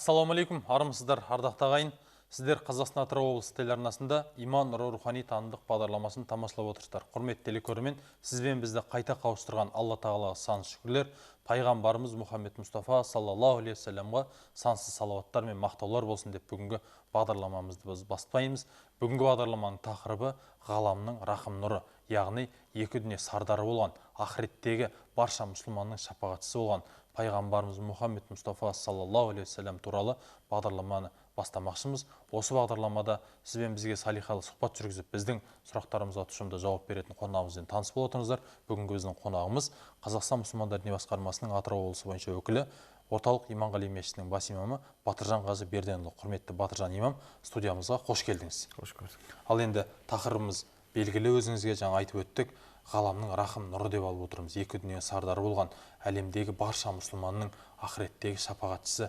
Ассалаумалейкум, армысыздар, ардақты ағайын. Сіздер Қазақстан Атырау облысы телеарнасында иман нұры рухани танымдық бағдарламасын тамашалап отырсыздар. Құрметті телекөрермен, сізбен бізді қайта қауыштырған Алла тағалаға сансыз шүкірлер, пайғамбарымыз Мұхаммед Мұстафа саллаллаху алейхи вассаламға сансыз салауаттар мен мақтаулар болсын деп бүгінгі бағдарламамызды біз бастаймыз. Бүгінгі бағдарламаның тақырыбы ғаламның рахым нұры, яғни екі дүние сардары болған, ақыреттегі барша мұсылманның шапағатшысы болған пайғамбарымыз Мұхаммед Мұстафа саллаллаху алейхи вассалам туралы бағдарламаны бастамақшымыз. Осы бағдарламада сізбен бізге салихалы сұхбат жүргізіп, біздің сұрақтарымызға тұшымды жауап беретін қонағымызбен таныс болып отырыңыздар. Бүгінгі біздің қонағымыз Қазақстан мұсылмандар діни басқармасының Атырау облысы бойынша өкілі, орталық Иманғали мешітінің бас имамы Батыржан Ғазы Берденұлы. Құрметті Батыржан имам, студиямызға қош келдіңіз. Қош көрдік. Ал енді тақырыбымыз белгілі, өзіңізге жаңа айтып өттік, ғаламның рахым нұры деп алып отырмыз. Екі дүние сардары болған әлемдегі барша мұсылманның ақыреттегі шапағатшысы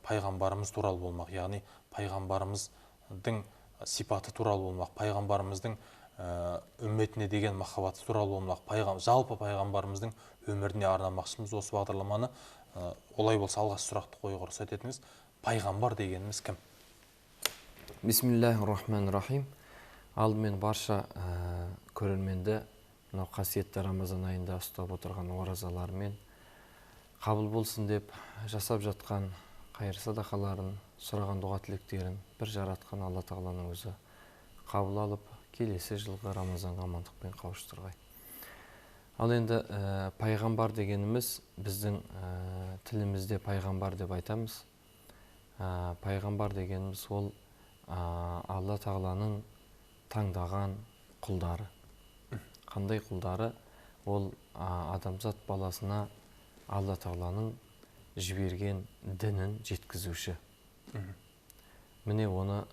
пайғамбарымыз туралы болмақ, яғни пайғамбарымыздың сипаты туралы болмақ, пайғамбарымыздың үмметіне деген махаббаты туралы болмақ, жалпы пайғамбарымыздың өміріне арнамақшымыз. Осы бағдарламаны олай болса алғаш сұрақты қоюға рұқсат етіңіз. Пайғамбар дегеніміз кім? Бисмиллахир-рахманир-рахим. Алдымен барша көрерменді мынау қасиетті Рамазан айында ұстап отырған оразаларымен қабыл болсын деп жасап жатқан қайыр садақаларын, сұраған дұға тілектерін бір жаратқан Алла тағаланың өзі қабыл алып, келесі жылғы Рамазанға амандықпен қауыштырғай. Ал енді пайғамбар дегеніміз біздің тілімізде пайғамбар деп айтамыз. Пайғамбар дегеніміз ол Алла тағаланың таңдаған құлдары. Қандай құлдары? Ол адамзат баласына Алла тағаланың жіберген дінін жеткізуші. Міне оны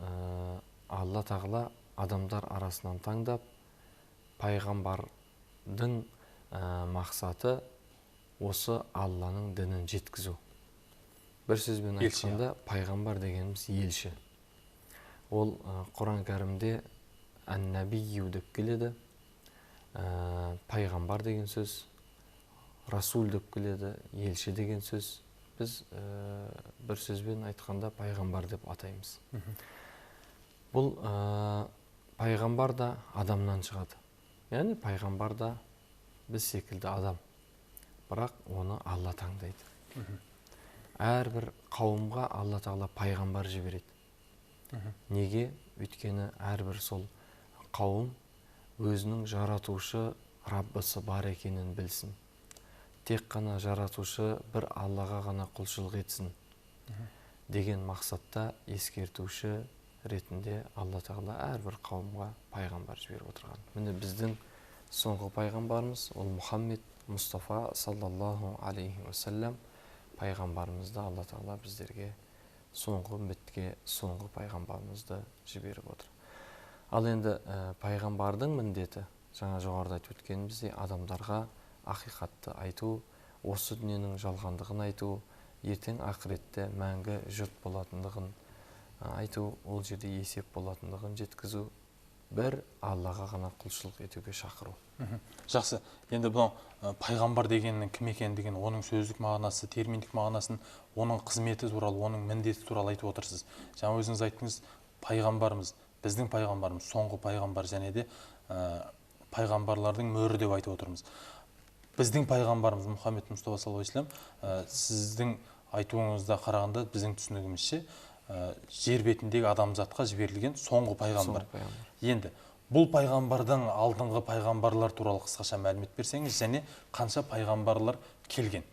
Алла тағала адамдар арасынан таңдап, пайғамбардың мақсаты осы Алланың дінін жеткізу. Бір сөзбен айтқанда, пайғамбар дегеніміз елші. Ол Құран кәрімде ән-нәбию деп келеді. Пайғамбар деген сөз, расул деп келеді, елші деген сөз. Біз бір сөзбен айтқанда пайғамбар деп атаймыз. Бұл пайғамбар да адамнан шығады. Яғни пайғамбар да біз секілді адам. Бірақ оны Алла таңдайды. Әрбір қауымға Алла тағала пайғамбар жібереді. Неге? Өйткені әрбір сол қауым өзінің жаратушы Раббысы бар екенін білсін. Тек қана жаратушы бір Аллаға ғана құлшылық етсін деген мақсатта ескертуші ретінде Алла тағала әрбір қауымға пайғамбар жіберіп отырған. Міне біздің соңғы пайғамбарымыз ол Мұхаммед Мұстафа саллаллаху алейхи вассалам пайғамбарымызды Алла тағала біздерге соңғы үмметке соңғы пайғамбарымызды жіберіп отыр. Ал енді пайғамбардың міндеті, жаңа жоғарыда айтып өткеніміздей, адамдарға ақиқатты айту, осы дүниенің жалғандығын айту, ертең ақыретте мәңгі жұрт болатындығын айту, ол жерде есеп болатындығын жеткізу, бір Аллаға ғана құлшылық етуге шақыру. Жақсы. Енді бұл пайғамбар дегеннің кім екендігін, оның сөздік мағынасы, терминдік мағынасын, оның қызметі туралы, оның міндеті туралы айтып отырсыз. Жаңа өзіңіз айттыңыз, пайғамбарымыз, біздің пайғамбарымыз, соңғы пайғамбар және де пайғамбарлардың мөрі деп айтып отырмыз. Біздің пайғамбарымыз Мұхаммед Мұстафа саллаллаху алейхи вассалам, сіздің айтуыңызда қарағанда біздің түсінігімізше жер бетіндегі адамзатқа жіберілген соңғы пайғамбар. Енді бұл пайғамбардан алдыңғы пайғамбарлар туралы қысқаша мәлімет берсеңіз, және қанша пайғамбарлар келген?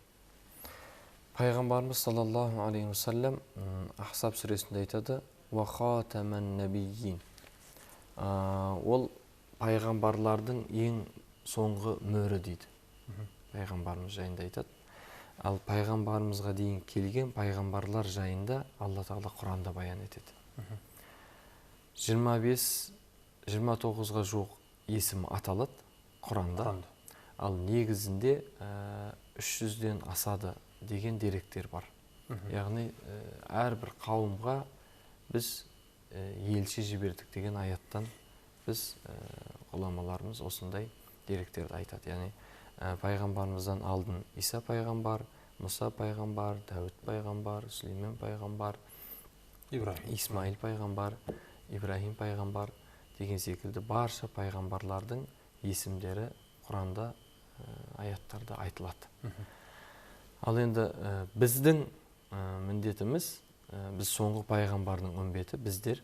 Пайғамбарымыз саллаллаху алейхи вассалам Ахсаб сүресінде айтады: «Ва хатаман набийин». Ол пайғамбарлардың ең соңғы мөрі дейді. Пайғамбарымыз жайында айтады. Ал пайғамбарымызға дейін келген пайғамбарлар жайында Алла тағала Құранда баян етеді. 25-29-ға жуық есім аталады Құранда. Ал негізінде 300-ден асады деген деректер бар. Яғни әрбір қауымға біз елші жібердік деген аяттан біз ғұламаларымыз осындай деректерді айтады. Яғни пайғамбарымыздан алдын Иса пайғамбар, Мұса пайғамбар, Дәуіт пайғамбар, Сүлеймен пайғамбар, Исмаил пайғамбар, Ибрахим пайғамбар деген секілді барша пайғамбарлардың есімдері Құранда аяттарда айтылады. Ал енді біздің міндетіміз, біз соңғы пайғамбардың үмбеті, біздер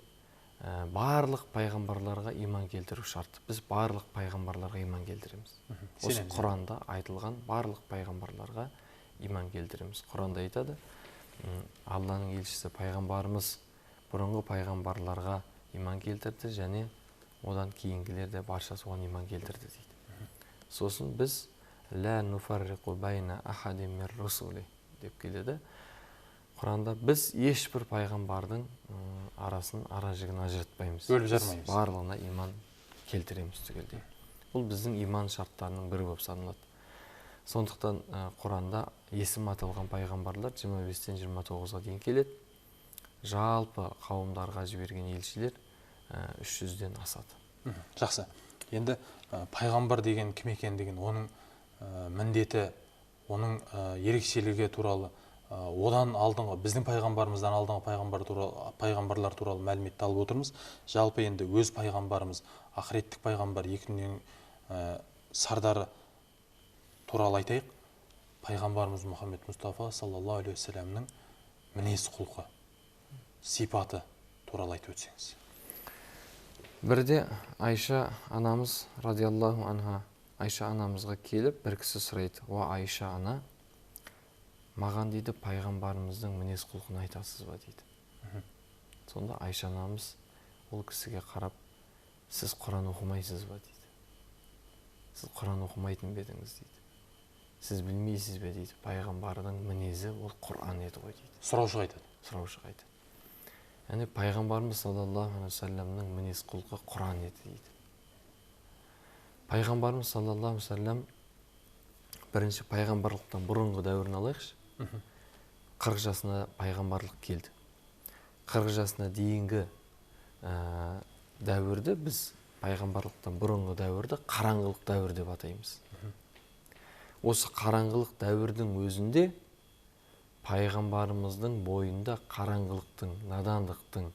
барлық пайғамбарларға иман келтіру шарт. Біз барлық пайғамбарларға иман келтіреміз. Осы Құранда айтылған барлық пайғамбарларға иман келтіреміз. Құранда айтады, Алланың елшісі пайғамбарымыз бұрынғы пайғамбарларға иман келтірді, және одан кейінгілер де барша соған иман келтірді дейді. Сосын біз «Лә нуфарриқу байна ахадин мир русули» деп келеді. Құранда біз ешбір пайғамбардың арасын, ара-жігін ажыратпаймыз. Бөліп жармаймыз. Барлығына иман келтіреміз түгелдей. Бұл біздің иман шарттарының бірі болып саналады. Сондықтан Құранда есім аталған пайғамбарлар 25-тен 29-ға дейін келеді. Жалпы қауымдарға жіберген елшілер 300-ден асады. Жақсы. Енді пайғамбар деген кім екендігін, оның міндеті, оның ерекшелігі туралы, одан алдыңғы, біздің пайғамбарымыздан алдыңғы пайғамбарлар туралы мәліметті алып отырмыз. Жалпы енді өз пайғамбарымыз, ақыреттік пайғамбар, екінің сардары туралы айтайық. Пайғамбарымыз Мұхаммед Мұстафа саллаллаху алейхи вассаламның мінез құлқы, сипаты туралы айтып өтсеңіз. Бірде Айша анамыз радиаллаху анха, Айша анамызға келіп бір кісі сұрайды: «О Айша ана, маған дейді пайғамбарымыздың мінез құлқын айтасыз ба?» дейді. Сонда Айша анамыз ол кісіге қарап: «Сіз Құран оқымайсыз ба?» дейді. «Сіз Құран оқымайтын бедіңіз» дейді. «Сіз білмейсіз бе?» дейді. «Пайғамбардың мінезі ол Құран еді ғой» дейді. Сұраушыға айтады. Сұраушыға айтады. Яғни пайғамбарымыз саллаллаху алейхи вассаламның мінез құлқы Құран еді дейді. Пайғамбарымыз саллаллаху алейхи вассалам бірінші пайғамбарлықтан бұрынғы дәуірін алайықшы. 40 жасына пайғамбарлық келді. 40 жасына дейінгі дәуірді біз пайғамбарлықтан бұрынғы дәуірді қараңғылық дәуір деп атаймыз. Осы қараңғылық дәуірдің өзінде пайғамбарымыздың бойында қараңғылықтың, надандықтың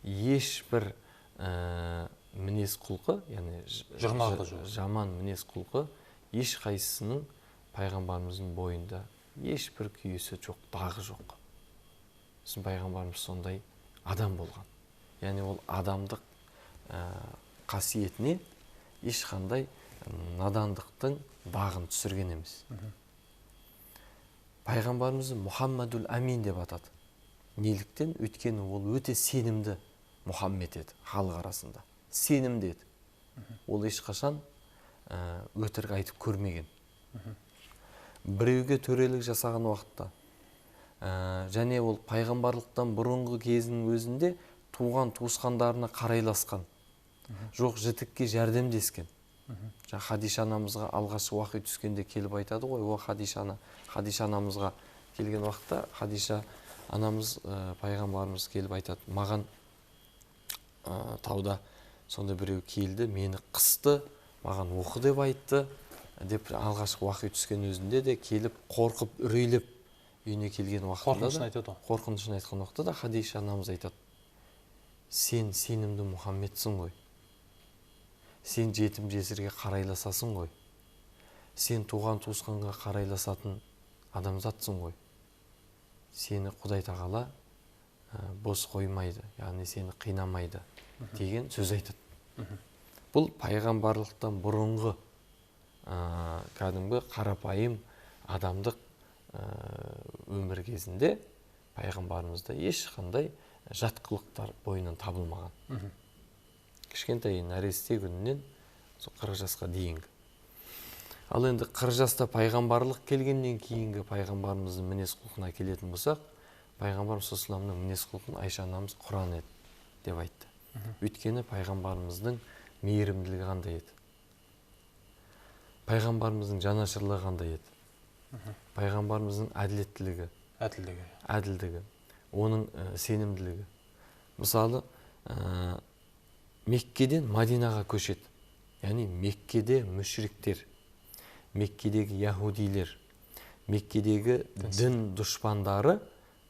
ешбір мінез құлқы, яғни жаман мінез құлқы ешқайсысының пайғамбарымыздың бойында ешбір күйесі жоқ, дағы жоқ. Біздің пайғамбарымыз сондай адам болған. Яғни ол адамдық қасиетіне ешқандай надандықтың бағын түсірген емес. Пайғамбарымызды Мұхаммадул Амин деп атады. Неліктен? Өйткені ол өте сенімді Мұхаммед еді халық арасында. Сенімді еді. Ол ешқашан өтірік айтып көрмеген. Біреуге төрелік жасаған уақытта, және ол пайғамбарлықтан бұрынғы кезінің өзінде туған туысқандарына қарайласқан. Жоқ, жітікке жәрдемдескен. Хадиша анамызға алғашы уақи түскенде келіп айтады ғой: «О Хадиша ана». Хадиша анамызға келген уақытта Хадиша анамыз, пайғамбарымыз келіп айтады: «Маған тауда сонда біреу келді, мені қысты, маған оқы деп айтты» деп алғашқы уақи түскен өзінде де келіп қорқып, үрейлеп үйіне келген уақытында да, қорқынышын айтқан уақытта да Хадиша анамыз айтады: «Сен сенімді Мұхаммедсің ғой. Сен жетім жесірге қарайласасың ғой. Сен туған туысқанға қарайласатын адамзатсың ғой. Сені Құдай тағала бос қоймайды, яғни сені қинамайды» деген сөз айтады. Бұл пайғамбарлықтан бұрынғы кәдімгі қарапайым адамдық өмір кезінде пайғамбарымызда ешқандай жатқылықтар бойынан табылмаған. Кішкентай нәресте күнінен 40 жасқа дейінгі. Ал енді 40 жаста пайғамбарлық келгеннен кейінгі пайғамбарымыздың мінез құлқына келетін болсақ, пайғамбарымыз саллаллаху мінез құлқын Айша анамыз Құран еді деп айтты. Өйткені пайғамбарымыздың мейірімділігі қандай еді? Пайғамбарымыздың жанашырлығы қандай еді? Пайғамбарымыздың әділдігі, оның сенімділігі. Мысалы, Меккеден Мадинаға көшеді. Яғни Меккеде мүшриктер, Меккедегі яһудилер, Меккедегі дін дұшпандары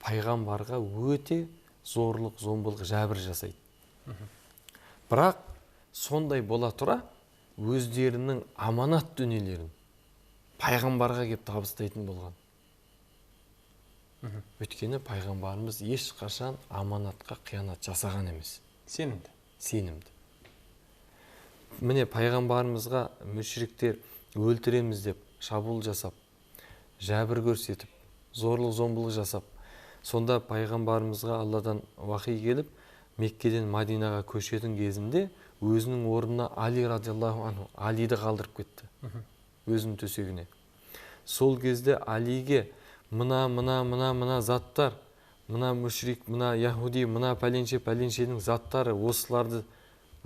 пайғамбарға өте зорлық, зомбылық, жәбір жасайды. Бірақ сондай бола тұра өздерінің аманат дүниелерін пайғамбарға кеп табыстайтын болған. Өйткені пайғамбарымыз ешқашан аманатқа қиянат жасаған емес. Сенімді. Міне пайғамбарымызға мүшриктер өлтіреміз деп шабуыл жасап, жәбір көрсетіп, зорлық, зомбылық жасап, сонда пайғамбарымызға Алладан уахи келіп, Меккеден Мадинаға көшетін кезінде өзінің орнына Али радиаллаху анху, Алиді қалдырып кетті. Өзінің төсегіне. Сол кезде Алиге мына заттар, мына мүшрик, мына яхуди, мына пәленшенің заттары, осыларды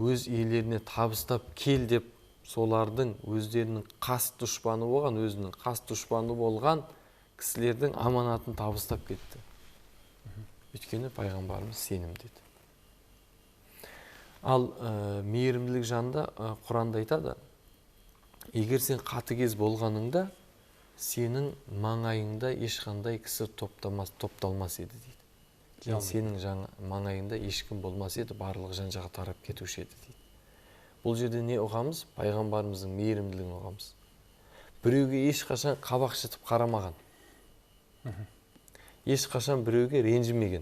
өз иелеріне табыстап кел деп, солардың өздерінің қас дұшпаны болған кісілердің аманатын табыстап кетті. Өйткені пайғамбарымыз сенімді еді. Ал мейірімділік жанында Құранда айтады, егер сен қатыгез болғаныңда, сенің маңайыңда ешқандай кісі топталмас еді дейді. Сенің маңайыңда ешкім болмас еді, барлығы жан-жаққа тарап кетуші еді дейді. Бұл жерде не ұғамыз? Пайғамбарымыздың мейірімділігін ұғамыз. Біреуге ешқашан қабақ шытып қарамаған. Ешқашан біреуге ренжімеген.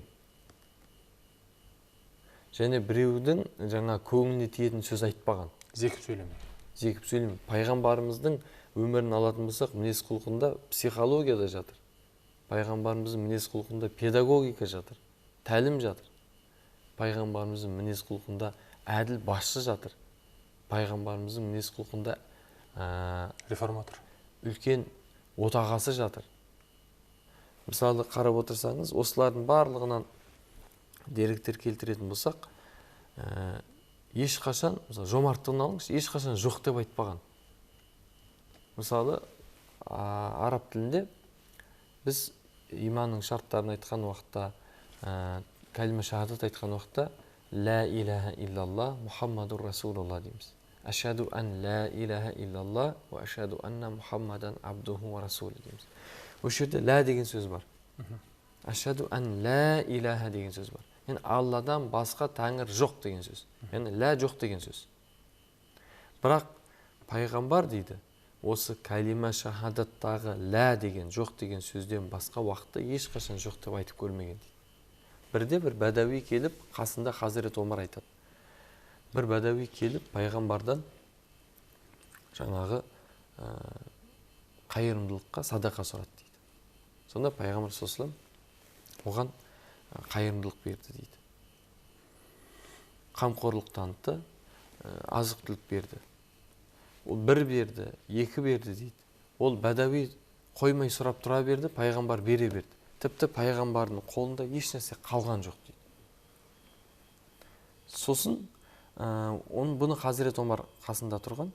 Және біреудің көңіліне тиетін сөз айтпаған. Зекіп сөйлемеген. Пайғамбарымыздың өмірін алатын болсақ, мінез құлқында психологияда жатыр. Пайғамбарымыздың мінез құлқында педагогика жатыр, тәлім жатыр. Пайғамбарымыздың мінез құлқында әділ басшы жатыр. Пайғамбарымыздың мінез құлқында реформатор, үлкен отағасы жатыр. Мысалы қарап отырсаңыз, осылардың барлығынан деректер келтіретін болсақ, ешқашан, жомарттығын алыңыз, ешқашан жоқ деп айтпаған. Мысалы, араб тілінде біз иманның шарттарын айтқан уақытта, кәлима шахадат айтқан уақытта, ла илаха иллалла Мухаммадур Расулулла дейміз. Ашаду ан ла илаха иллалла ва ашаду анна Мухаммадан абдуху ва расулу дейміз. Осы жерде ла деген сөз бар. Ашаду ан ла илаха деген сөз бар. Алладан басқа тәңір жоқ деген сөз. Ла жоқ деген сөз. Бірақ пайғамбар дейді, осы кәлима шахадаттағы ла деген, жоқ деген сөзден басқа уақытта ешқашан жоқ деп айтып көрмеген дейді. Бірде бір бәдәуи келіп, қасында Хазірет Омар айтады. Бір бәдәуи келіп, пайғамбардан қайырымдылыққа садақа сұрады дейді. Сонда пайғамбар саллаллаху алейхи ва саллям оған қайырымдылық берді дейді. Қамқорлық танытты, азық түлік берді. Ол бір берді, екі берді дейді. Ол бәдәуи қоймай сұрап тұра берді, пайғамбар бере берді. Тіпті пайғамбардың қолында еш нәрсе қалған жоқ дейді. Сосын бұны Хазірет Омар қасында тұрған.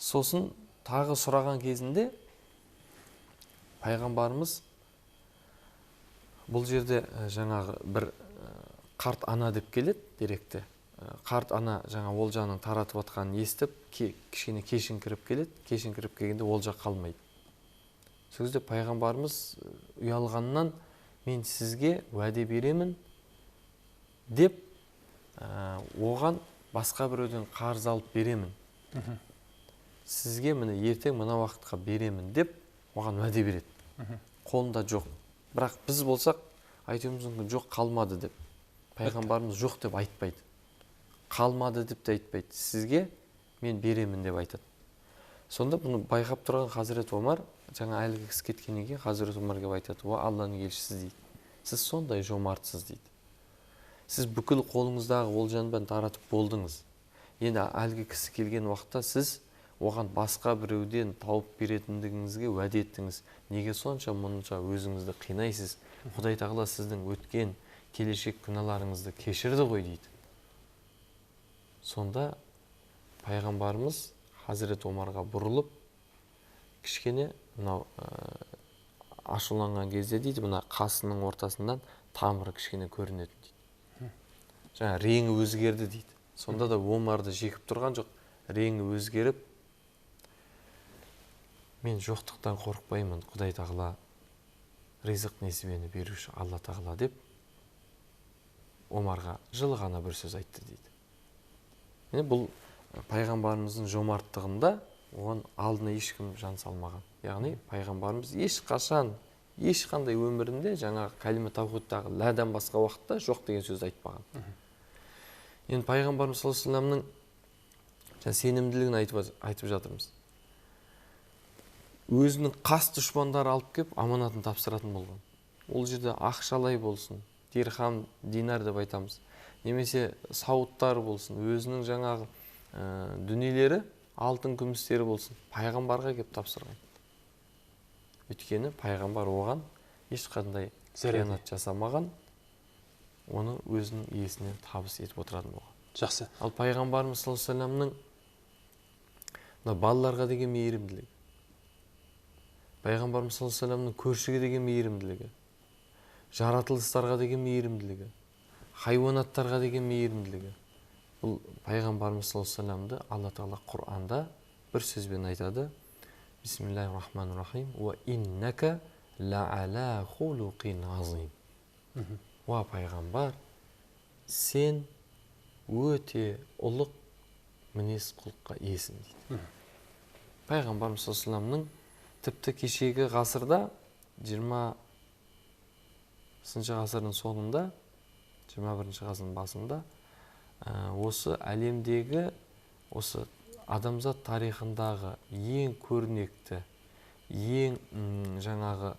Сосын тағы сұраған кезінде пайғамбарымыз бұл жерде бір қарт ана деп келеді деректе. Қарт ана олжаның таратып атқанын естіп, кішкене кешіңкіріп келеді. Кешіңкіріп келгенде олжа қалмайды. Сол кезде пайғамбарымыз ұялғаннан мен сізге уәде беремін деп оған басқа біреуден қарыз алып беремін. Сізге міне ертең мына уақытқа беремін деп оған уәде береді. Қолында жоқ. Бірақ біз болсақ айтуымыз мүмкін жоқ қалмады деп. Пайғамбарымыз жоқ деп айтпайды. Қалмады деп те айтпайды. Сізге мен беремін деп айтады. Сонда бұны байқап тұрған Хазірет Омар, әлгі кісі кеткеннен кейін Хазірет Омар келіп айтады: "Уа Алланың елшісі" дейді. "Сіз сондай жомартсыз" дейді. "Сіз бүкіл қолыңыздағы олжаны таратып болдыңыз. Енді әлгі кісі келген уақытта сіз оған басқа біреуден тауып беретіндігіңізге уәде еттіңіз. Неге сонша мұнша өзіңізді қинайсыз? Құдай тағала сіздің өткен келешек күнәларыңызды кешірді ғой" дейді. Сонда пайғамбарымыз Хазірет Омарға бұрылып, кішкене ашуланған кезде дейді, мына қасының ортасынан тамыры кішкене көрінеді дейді. Реңі өзгерді дейді. Сонда да Омарды жекіп тұрған жоқ, реңі өзгеріп, мен жоқтықтан қорықпаймын, Құдай тағала ризық несібені беруші Алла тағала деп Омарға жылы ғана бір сөз айтты дейді. Міне бұл пайғамбарымыздың жомарттығында оған алдына ешкім жан салмаған. Яғни пайғамбарымыз ешқандай өмірінде жаңағы кәлима таухидтағы ләдан басқа уақытта жоқ деген сөз айтпаған. Енді пайғамбарымыз саллаллаху алейхи вассаламның сенімділігін айтып жатырмыз. Өзінің қас дұшпандары алып кеп аманатын тапсыратын болған. Ол жерде ақшалай болсын, дирхам, динар деп айтамыз. Немесе сауыттар болсын, өзінің жаңағы дүниелері, алтын күмістері болсын, пайғамбарға кеп тапсырған. Өйткені пайғамбар оған ешқандай қиянат жасамаған, оны өзінің иесіне табыс етіп отыратын болған. Жақсы. Ал пайғамбарымыз саллаллаху алейхи вассаламның балаларға деген мейірімділігі, пайғамбарымыз саллаллаху алейхи вассаламның көршіге деген мейірімділігі, жаратылыстарға деген мейірімділігі, хайуанаттарға деген мейірімділігі. Бұл пайғамбарымыз саллаллаху алейхи вассаламды Алла тағала Құр'анда бір сөзбен айтады. Бисмиллахир-рахманир-рахим. Ва иннака ла'ала хулуқин азим. Уа пайғамбар, сен өте ұлық мінез құлыққа иесің дейді. Пайғамбарымыз саллаллаху алейхи вассаламның тіпті кешегі ғасырда 20-шы ғасырдың соңында, 21-ші ғасырдың басында осы әлемдегі, осы адамзат тарихындағы ең көрнекті, ең жаңағы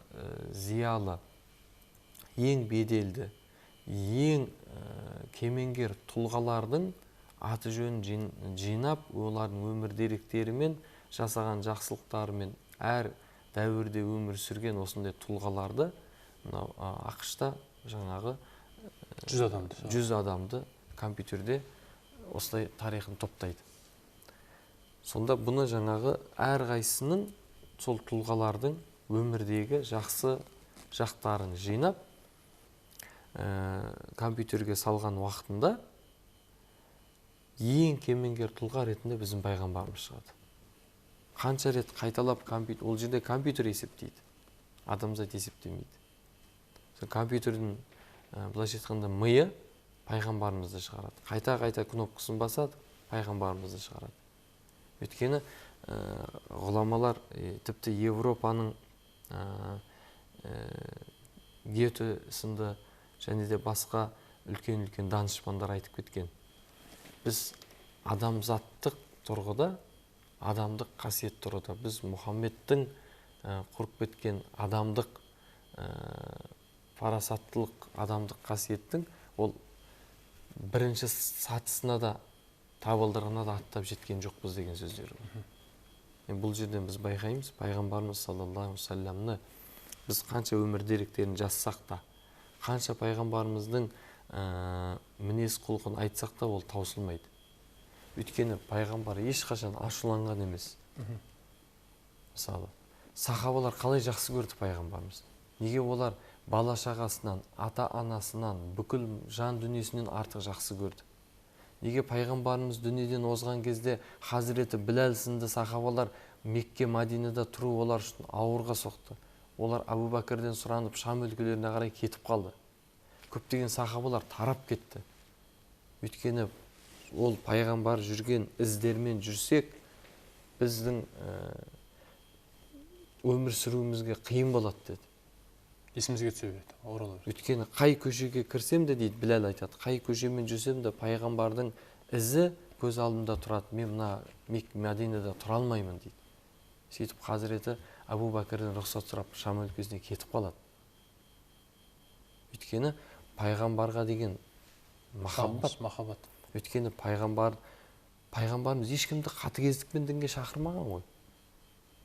зиялы, ең беделді, ең кемеңгер тұлғалардың аты жөнін жинап, олардың өмір деректерімен, жасаған жақсылықтарымен әр дәуірде өмір сүрген осындай тұлғаларды ақшта жаңағы 100 адамды компьютерде осылай тарихын топтайды. Сонда бұны жаңағы әр қайсының сол тұлғалардың өмірдегі жақсы жақтарын жинап компьютерге салған уақытында ең кемеңгер тұлға ретінде біздің пайғамбарымыз шығады. Қанша рет қайталап компьютер, ол жерде компьютер есептейді, адамзат есептемейді. Компьютердің былайша айтқанда миы пайғамбарымызды шығарады. Қайта кнопкасын басады, пайғамбарымызды шығарады. Өйткені ғұламалар тіпті Европаның Гете сынды және де басқа үлкен данышпандар айтып кеткен. Біз адамзаттық тұрғыда, адамдық қасиет тұрғыда, біз Мұхаммедтің құрып кеткен адамдық, парасаттылық, адамдық қасиеттің ол бірінші сатысына да, табылдырығына да аттап жеткен жоқпыз деген сөздер. Бұл жерден біз байқаймыз, пайғамбарымыз саллаллаху алейхи вассаламны біз қанша өмір деректерін жазсақ та, қанша пайғамбарымыздың мінез құлқын айтсақ та, ол таусылмайды. Өйткені пайғамбар ешқашан ашуланған емес. Мысалы, сахабалар қалай жақсы көрді пайғамбарымыз? Неге олар бала шағасынан, ата-анасынан, бүкіл жан дүниесінен артық жақсы көрді? Неге пайғамбарымыз дүниеден озған кезде Хазіреті Біләл сынды сахабалар Мекке, Мадинада тұру олар үшін ауырға соқты? Олар Абу Бәкірден сұранып Шам өлкелеріне қарай кетіп қалды. Көптеген сахабалар тарап кетті. Өйткені ол пайғамбар жүрген іздермен жүрсек, біздің өмір сүруімізге қиын болады деді. Есімізге түсе береді, орала береді. Өйткені қай көшеге кірсем де дейді, Біләл айтады, қай көшемен жүрсем де пайғамбардың ізі көз алдымда тұрады. Мен мына Мәдинада тұра алмаймын дейді. Сөйтіп Хазіреті Абу Бәкірден рұқсат сұрап Шам өлкесіне кетіп қалады. Өйткені пайғамбарға деген махаббат. Өйткені пайғамбарымыз ешкімді қатыгездікпен дінге шақырмаған ғой.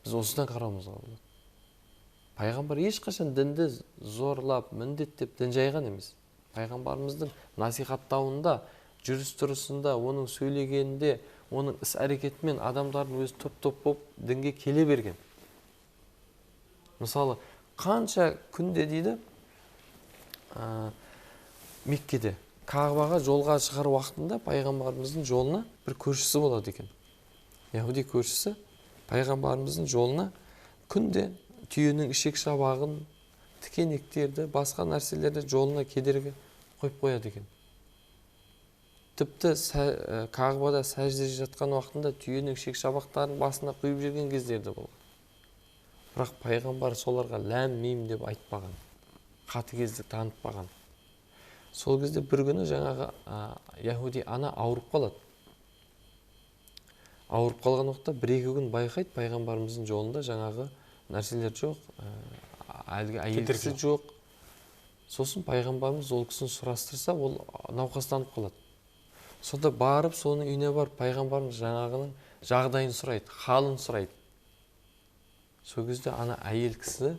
Біз осыдан қарауымызға болады. Пайғамбар ешқашан дінді зорлап, міндеттеп дін жайған емес. Пайғамбарымыздың насихаттауында, жүріс-тұрысында, оның сөйлегенінде, оның іс-әрекетімен адамдардың өзі топ-топ болып дінге келе берген. Мысалы, қанша күнде дейді Меккеде Кағбаға жолға шығар уақытында пайғамбарымыздың жолына бір көршісі болады екен. Яһуди көршісі пайғамбарымыздың жолына күнде түйенің ішек шабағын, тікенектерді, басқа нәрселерді жолына кедергі қойып қояды екен. Тіпті Кағбада сәжде жатқан уақытында түйенің ішек шабақтарын басына құйып жүрген кездерді болған. Бірақ пайғамбар соларға ләм мим деп айтпаған, қатыгездік танытпаған. Сол кезде бір күні жаңағы яһуди ана ауырып қалады. Ауырып қалған уақытта бір-екі күн байқайды, пайғамбарымыздың жолында жаңағы нәрселер жоқ, әлгі әйел кісі жоқ. Сосын пайғамбарымыз ол кісіні сұрастырса, ол науқастанып қалады. Сонда барып, соның үйіне барып, пайғамбарымыз жаңағының жағдайын сұрайды, халын сұрайды. Сол кезде ана әйел кісі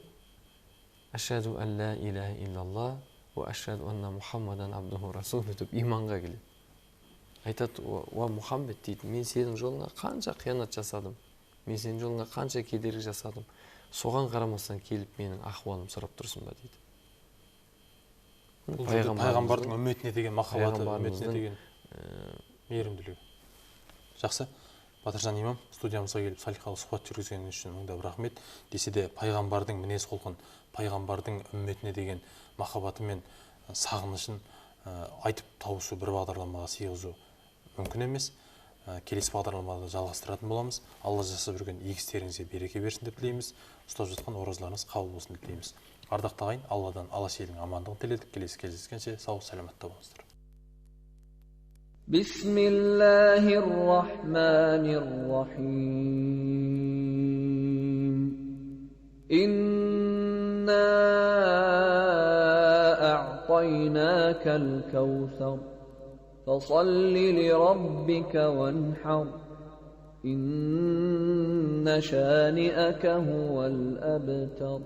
ашһаду ан ла илаха иллаллах ва ашһаду анна Мухаммадан абдуху расулу деп иманға келеді. Айтады: "Уа Мұхаммед" дейді, "Мен сенің жолыңа қанша қиянат жасадым, мен сенің жолыңа қанша кедергі жасадым, соған қарамастан келіп менің ахуалым сұрап тұрсың ба" дейді. Пайғамбардың үмметіне деген махаббаты, үмметіне деген мейірімділігі. Жақсы. Батыржан имам, студиямызға келіп салиқалы сұхбат жүргізгеніңіз үшін мыңдап рахмет. Десе де пайғамбардың мінез құлқын, пайғамбардың үмметіне деген махаббаты мен сағынышын айтып тауысу, бір бағдарламаға сыйғызу мүмкін емес. Келесі бағдарламада жалғастыратын боламыз. Алла жасап жүрген игі істеріңізге береке берсін деп тілейміз. Ұстап жатқан оразаларыңыз қабыл болсын деп тілейміз. Ардақты ағайын, Алладан Алла сыйлығын амандығын тіледік. Келесі кездескенше сау саламатта болыңыздар. بسم الله الرحمن الرحيم إنا أعطيناك الكوثر فصل لربك وانحر إن شانئك هو الأبتر